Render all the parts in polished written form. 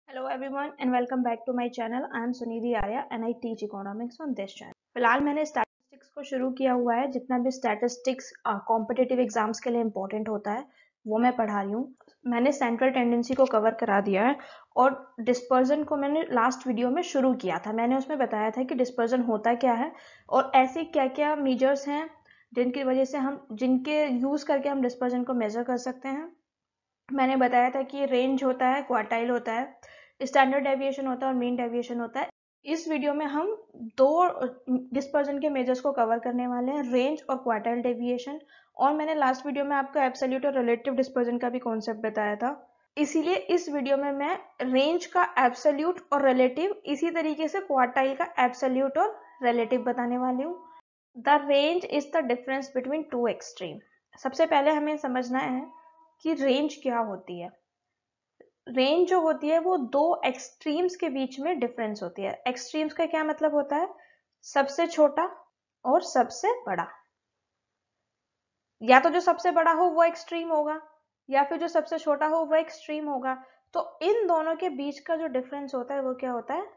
Hello everyone and welcome back to my channel. I am Sunidhi Arya and I teach economics on this channel. फिलहाल मैंने statistics को शुरू किया हुआ है। जितना भी स्टैटिस्टिक्स कॉम्पिटिटिव एग्जाम्स के लिए इम्पोर्टेंट होता है वो मैं पढ़ा रही हूँ। मैंने सेंट्रल टेंडेंसी को कवर करा दिया है और डिस्पर्जन को मैंने लास्ट वीडियो में शुरू किया था। मैंने उसमें बताया था कि डिस्पर्जन होता क्या है और ऐसे क्या क्या मेजर्स हैं जिनकी वजह से जिनके यूज करके हम डिस्पर्जन को मेजर कर सकते हैं। मैंने बताया था कि रेंज होता है, क्वार्टाइल होता है, स्टैंडर्ड डेविएशन होता है और मीन डेविएशन होता है। इस वीडियो में हम दो डिस्पर्जन के मेजर्स को कवर करने वाले हैं, रेंज और क्वार्टाइल डेविएशन। और मैंने लास्ट वीडियो में आपको एब्सोल्यूट और रिलेटिव डिस्पर्जन का भी कॉन्सेप्ट बताया था। इसीलिए इस वीडियो में मैं रेंज का एब्सोल्यूट और रिलेटिव, इसी तरीके से क्वार्टाइल का एब्सोल्यूट और रिलेटिव बताने वाली हूँ। The range is the difference between two extreme. सबसे पहले हमें समझना है कि रेंज क्या होती है। रेंज जो होती है वो दो एक्सट्रीम्स के बीच में डिफरेंस होती है। एक्सट्रीम्स का क्या मतलब होता है? सबसे छोटा और सबसे बड़ा। या तो जो सबसे बड़ा हो वो एक्सट्रीम होगा या फिर जो सबसे छोटा हो वो एक्सट्रीम होगा। तो इन दोनों के बीच का जो डिफरेंस होता है वो क्या होता है?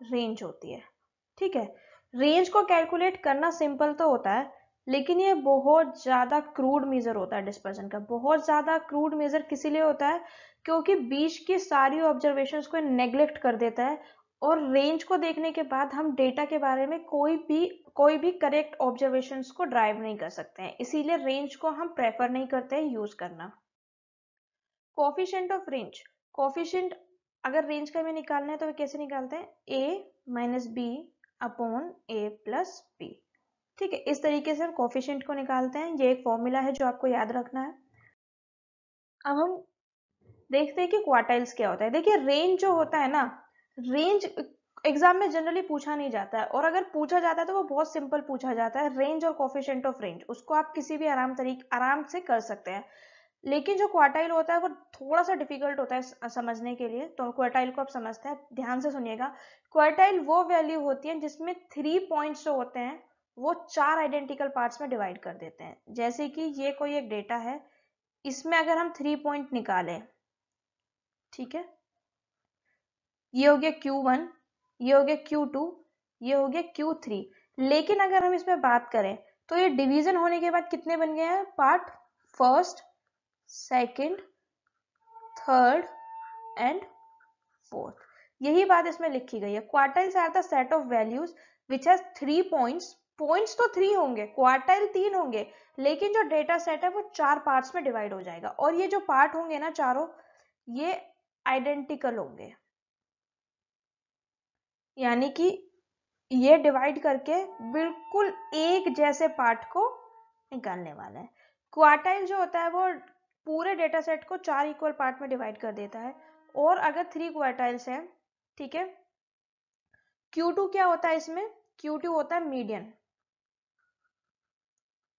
रेंज होती है। ठीक है, रेंज को कैलकुलेट करना सिंपल तो होता है लेकिन ये बहुत ज्यादा क्रूड मेजर होता है। डिस्पर्जन का बहुत ज्यादा क्रूड मेजर किसी लिए होता है क्योंकि बीच की सारी ऑब्जर्वेशंस को नेग्लेक्ट कर देता है और रेंज को देखने के बाद हम डेटा के बारे में कोई भी करेक्ट ऑब्जर्वेशंस को ड्राइव नहीं कर सकते हैं। इसीलिए रेंज को हम प्रेफर नहीं करते हैं यूज करना। कोफिशिएंट ऑफ रेंज, कोफिशिएंट अगर रेंज का हमें निकालना है तो कैसे निकालते हैं? a minus B upon a plus B. ठीक है, इस तरीके से हम कोफिशिएंट को निकालते हैं। ये एक फॉर्मूला है जो आपको याद रखना है। अब हम देखते हैं कि क्वार्टाइल्स क्या होता है। देखिए, रेंज जो होता है ना, रेंज एग्जाम में जनरली पूछा नहीं जाता है और अगर पूछा जाता है तो वो बहुत सिंपल पूछा जाता है। रेंज और कोफिशिएंट ऑफ रेंज, उसको आप किसी भी आराम से कर सकते हैं। लेकिन जो क्वार्टाइल होता है वो थोड़ा सा डिफिकल्ट होता है समझने के लिए। तो क्वार्टाइल को आप समझते हैं, ध्यान से सुनिएगा। क्वार्टाइल वो वैल्यू होती है जिसमें 3 पॉइंट्स जो होते हैं वो 4 आइडेंटिकल पार्ट्स में डिवाइड कर देते हैं। जैसे कि ये कोई एक डेटा है, इसमें अगर हम 3 पॉइंट निकालें, ठीक है, ये हो गया Q1, ये हो गया Q2, ये हो गया Q3। लेकिन अगर हम इसमें बात करें तो ये डिवीजन होने के बाद कितने बन गए हैं part? First, second, third and fourth. यही बात इसमें लिखी गई है। Quartiles are the set of values which has 3 points. Points तो 3 होंगे, क्वार्टाइल 3 होंगे, लेकिन जो डेटा सेट है वो 4 पार्ट्स में डिवाइड हो जाएगा और ये जो पार्ट होंगे ना चारों, ये आइडेंटिकल होंगे, यानी कि ये डिवाइड करके बिल्कुल एक जैसे पार्ट को निकालने वाला है। क्वार्टाइल जो होता है वो पूरे डेटा सेट को 4 इक्वल पार्ट में डिवाइड कर देता है। और अगर 3 क्वार्टाइल्स हैं, ठीक है, Q2 क्या होता है इसमें? Q2 होता है मीडियन।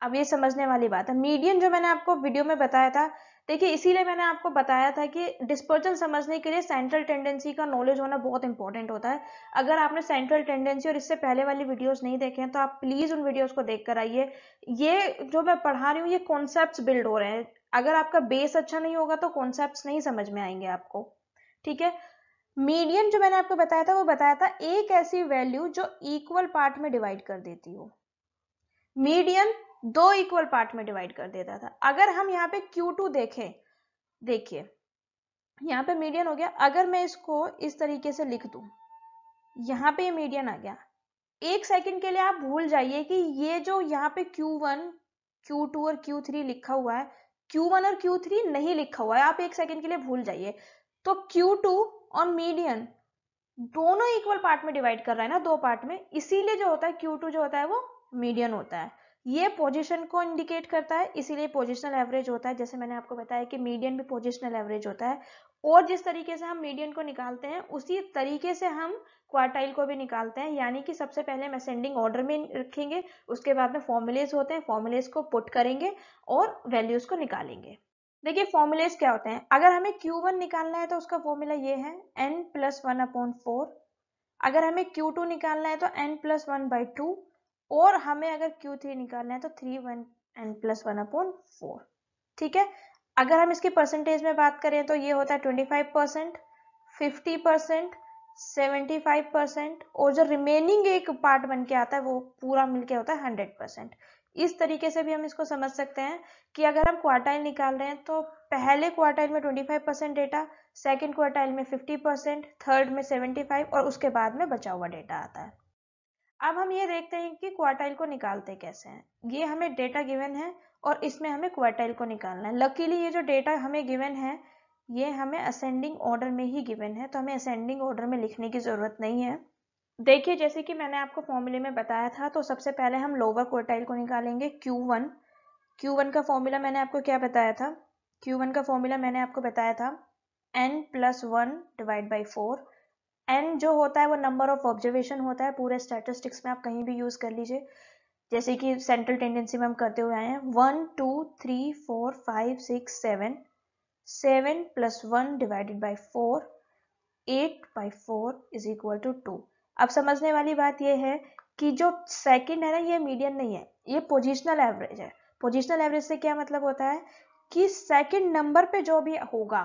अब ये समझने वाली बात है, मीडियन जो मैंने आपको वीडियो में बताया था। देखिए, इसीलिए मैंने आपको बताया था कि डिस्पर्जन समझने के लिए सेंट्रल टेंडेंसी का नॉलेज होना बहुत इंपॉर्टेंट होता है। अगर आपने सेंट्रल टेंडेंसी और इससे पहले वाली वीडियोस नहीं देखे हैं तो आप प्लीज उन वीडियोस को देख कर आइए। ये जो मैं पढ़ा रही हूँ ये कॉन्सेप्ट्स बिल्ड हो रहे हैं। अगर आपका बेस अच्छा नहीं होगा तो कॉन्सेप्ट्स नहीं समझ में आएंगे आपको। ठीक है, मीडियन जो मैंने आपको बताया था वो बताया था एक ऐसी वैल्यू जो इक्वल पार्ट में डिवाइड कर देती हो। मीडियन 2 इक्वल पार्ट में डिवाइड कर देता था। अगर हम यहाँ पे Q2 देखें, देखिए यहाँ पे मीडियन हो गया। अगर मैं इसको इस तरीके से लिख दूं, यहाँ पे मीडियन आ गया। एक सेकंड के लिए आप भूल जाइए कि ये जो यहाँ पे Q1, Q2 और Q3 लिखा हुआ है, Q1 और Q3 नहीं लिखा हुआ है। आप एक सेकंड के लिए भूल जाइए। तो Q2 और मीडियन दोनों इक्वल पार्ट में डिवाइड कर रहा है ना, 2 पार्ट में, इसीलिए जो होता है Q2 जो होता है वो मीडियन होता है। ये पोजीशन को इंडिकेट करता है, इसीलिए पोजिशनल एवरेज होता है। जैसे मैंने आपको बताया कि मीडियन भी पोजिशनल एवरेज होता है। और जिस तरीके से हम मीडियन को निकालते हैं उसी तरीके से हम क्वार्टाइल को भी निकालते हैं, यानी कि सबसे पहले हम असेंडिंग ऑर्डर में रखेंगे, उसके बाद में फॉर्मूलेज होते हैं, फॉर्मूलेज को पुट करेंगे और वैल्यूज को निकालेंगे। देखिए, फॉर्मूलेज क्या होते हैं। अगर हमें Q1 निकालना है तो उसका फॉर्मूला ये है n+1/4। अगर हमें Q2 निकालना है तो n+1/2 और हमें अगर Q3 निकालना है तो 3n+1/4। ठीक है, अगर हम इसकी परसेंटेज में बात करें तो ये होता है 25%, 50%, 75% और जो रिमेनिंग एक पार्ट बन के आता है वो पूरा मिलके होता है 100%। इस तरीके से भी हम इसको समझ सकते हैं कि अगर हम क्वार्टाइल निकाल रहे हैं तो पहले क्वार्टाइल में 25% डेटा, सेकंड क्वार्टाइल में 50%, थर्ड में 75 और उसके बाद में बचा हुआ डेटा आता है। अब हम ये देखते हैं कि क्वार्टाइल को निकालते कैसे हैं। ये हमें डेटा गिवन है और इसमें हमें क्वार्टाइल को निकालना है। लकीली ये जो डेटा हमें गिवन है ये हमें असेंडिंग ऑर्डर में ही गिवन है, तो हमें असेंडिंग ऑर्डर में लिखने की जरूरत नहीं है। देखिए जैसे कि मैंने आपको फॉर्मूले में बताया था, तो सबसे पहले हम लोअर क्वार्टाइल को निकालेंगे Q1। Q1 का फॉर्मूला मैंने आपको क्या बताया था? Q1 का फॉर्मूला मैंने आपको बताया था n+1 डिवाइड बाई 4। n जो होता है वो नंबर ऑफ ऑब्जर्वेशन होता है, पूरे स्टैटिस्टिक्स में आप कहीं भी यूज कर लीजिए, जैसे कि सेंट्रल टेंडेंसी में हम करते हुए आए हैं। 1 2 3 4 5 6 7, 7 + 1 divided by 4, 8/4 is equal to 2। अब समझने वाली बात यह है कि जो सेकंड है ना, ये मीडियन नहीं है, ये पोजिशनल एवरेज है। पोजिशनल एवरेज से क्या मतलब होता है कि सेकंड नंबर पे जो भी होगा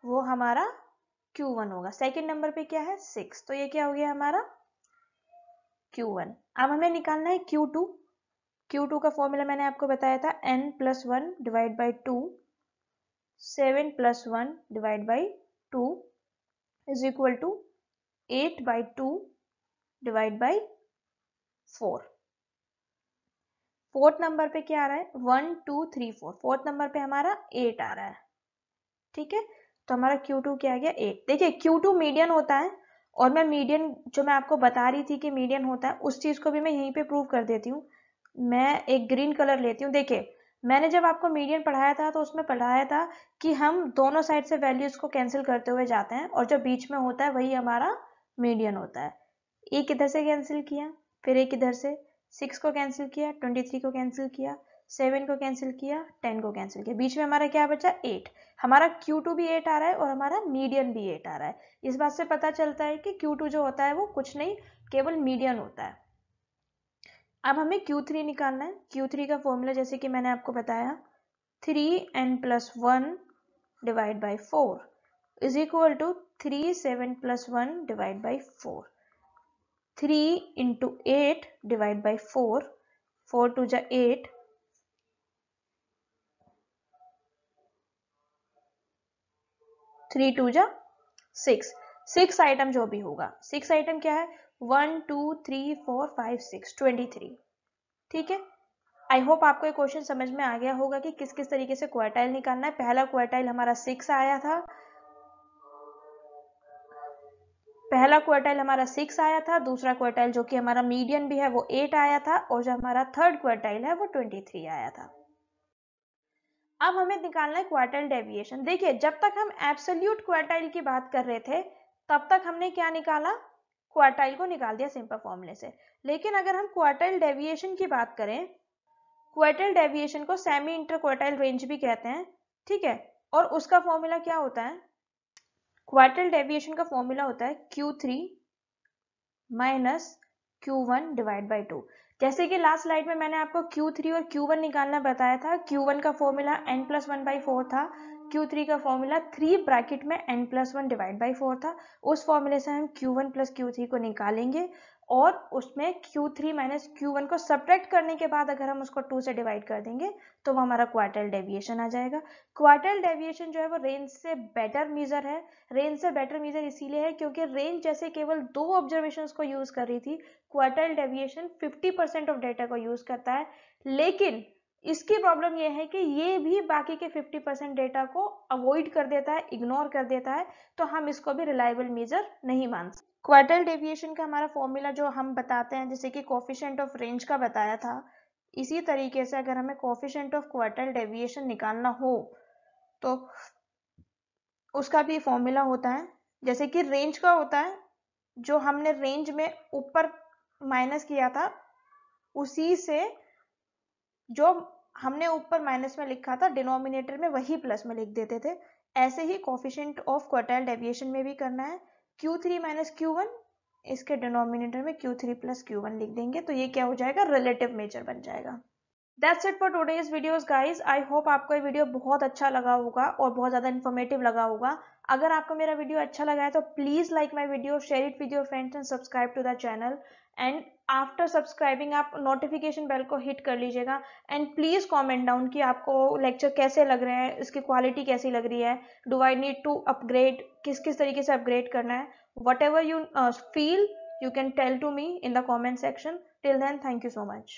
वो हमारा Q1 होगा। सेकंड नंबर पे क्या है 6, तो ये क्या हो गया हमारा Q1। अब हमें निकालना है Q2। Q2 का फॉर्मूला मैंने आपको बताया था n+1 divide by 2, 7 + 1 divide by 2 is equal to 8/2 divide by 4। Fourth number पे क्या आ रहा है 1 2 3 4, फोर्थ नंबर पे हमारा 8 आ रहा है। ठीक है, तो हमारा Q2 क्या आ गया 8। देखिए Q2 मीडियन होता है और मैं मीडियन जो मैं आपको बता रही थी कि मीडियन होता है उस चीज को भी मैं यहीं पे प्रूव कर देती हूँ। मैं एक ग्रीन कलर लेती हूँ। देखिए मैंने जब आपको मीडियन पढ़ाया था तो उसमें पढ़ाया था कि हम दोनों साइड से वैल्यूज को कैंसिल करते हुए जाते हैं और जो बीच में होता है वही हमारा मीडियन होता है। एक इधर से कैंसिल किया, फिर एक इधर से, 6 को कैंसिल किया, 23 को कैंसिल किया, 7 को कैंसिल किया, 10 को कैंसिल किया, बीच में हमारा क्या बचा 8। हमारा Q2 भी 8 आ रहा है और हमारा मीडियन भी 8 आ रहा है। इस बात से पता चलता है कि Q2 जो होता है वो कुछ नहीं, केवल मीडियन होता है। अब हमें Q3 निकालना है। Q3 का फॉर्मूला जैसे कि मैंने आपको बताया 3n+1 divide by 4 is equal to 3 7 + 1 divide by 4। 3 × 8 divide by 4, 4 2 जा 8, 3 2 जा 6, 6 आइटम जो भी होगा, 6 आइटम क्या है 1 2 3 4 5 6, 23। ठीक है, आई होप आपको ये क्वेश्चन समझ में आ गया होगा कि किस किस तरीके से क्वार्टाइल निकालना है। पहला क्वार्टाइल हमारा 6 आया था, पहला क्वार्टाइल हमारा 6 आया था, दूसरा क्वार्टाइल जो कि हमारा मीडियन भी है वो 8 आया था और जो हमारा थर्ड क्वार्टाइल है वो 23 आया था। अब हमें निकालना है क्वार्टाइल डेविएशन। देखिए जब तक हम एब्सोल्यूट क्वार्टाइल की बात कर रहे थे तब तक हमने क्या निकाला, क्वार्टाइल को निकाल दिया सिंपल फॉर्मूले से। लेकिन अगर हम क्वार्टाइल डेविएशन की बात करें, क्वार्टाइल डेविएशन को सेमी इंटर क्वार्टाइल रेंज भी कहते हैं। ठीक है, और उसका फॉर्मूला क्या होता है, क्वार्टाइल डेविएशन का फॉर्मूला होता है Q3 minus Q1 divide by 2। जैसे कि लास्ट स्लाइड में मैंने आपको Q3 और Q1 निकालना बताया था। Q1 का फॉर्मूला n+1/4 था, Q3 का फॉर्मूला 3 ब्रैकेट में n+1 डिवाइड बाई 4 था। उस फॉर्मूले से हम Q1 + Q3 को निकालेंगे और उसमें Q3 माइनस Q1 को सब्ट्रैक्ट करने के बाद अगर हम उसको 2 से डिवाइड कर देंगे तो वो हमारा क्वार्टाइल डेविएशन आ जाएगा। क्वार्टाइल डेविएशन जो है वो रेंज से बेटर मेजर है। रेंज से बेटर मेजर इसीलिए है क्योंकि रेंज जैसे केवल 2 ऑब्जर्वेशंस को यूज कर रही थी, क्वार्टाइल डेविएशन 50% ऑफ डेटा को यूज करता है। लेकिन इसकी प्रॉब्लम यह है कि ये भी बाकी के 50% डेटा को अवॉइड कर देता है, इग्नोर कर देता है, तो हम इसको भी रिलायबल मेजर नहीं मान सकते। क्वार्टाइल डेविएशन का हमारा फॉर्मूला जो हम बताते हैं, जैसे कि कोफिशिएंट ऑफ रेंज का बताया था, इसी तरीके से अगर हमें कोफिशिएंट ऑफ क्वार्टाइल डेविएशन निकालना हो तो उसका भी फॉर्मूला होता है। जैसे कि रेंज का होता है, जो हमने रेंज में ऊपर माइनस किया था उसी से जो हमने ऊपर माइनस में लिखा था डिनोमिनेटर में वही प्लस में लिख देते थे। ऐसे ही कोफिशिएंट ऑफ क्वार्टाइल डेविएशन में भी करना है। Q3 माइनस Q1, इसके डिनोमिनेटर में Q3 + Q1 लिख देंगे तो ये क्या हो जाएगा, रिलेटिव मेजर बन जाएगा। That's it for today's videos guys. I hope आपको ये वीडियो बहुत अच्छा लगा होगा और बहुत ज़्यादा इन्फॉर्मेटिव लगा होगा। अगर आपको मेरा वीडियो अच्छा लगा है तो please like my video, share it with your friends and subscribe to the channel. And after subscribing आप नोटिफिकेशन बेल को हिट कर लीजिएगा। एंड प्लीज़ कॉमेंट डाउन कि आपको लेक्चर कैसे लग रहे हैं, इसकी क्वालिटी कैसी लग रही है, do I need to upgrade, किस किस तरीके से अपग्रेड करना है। Whatever you feel, you can tell to me in the comment section. Till then, thank you so much.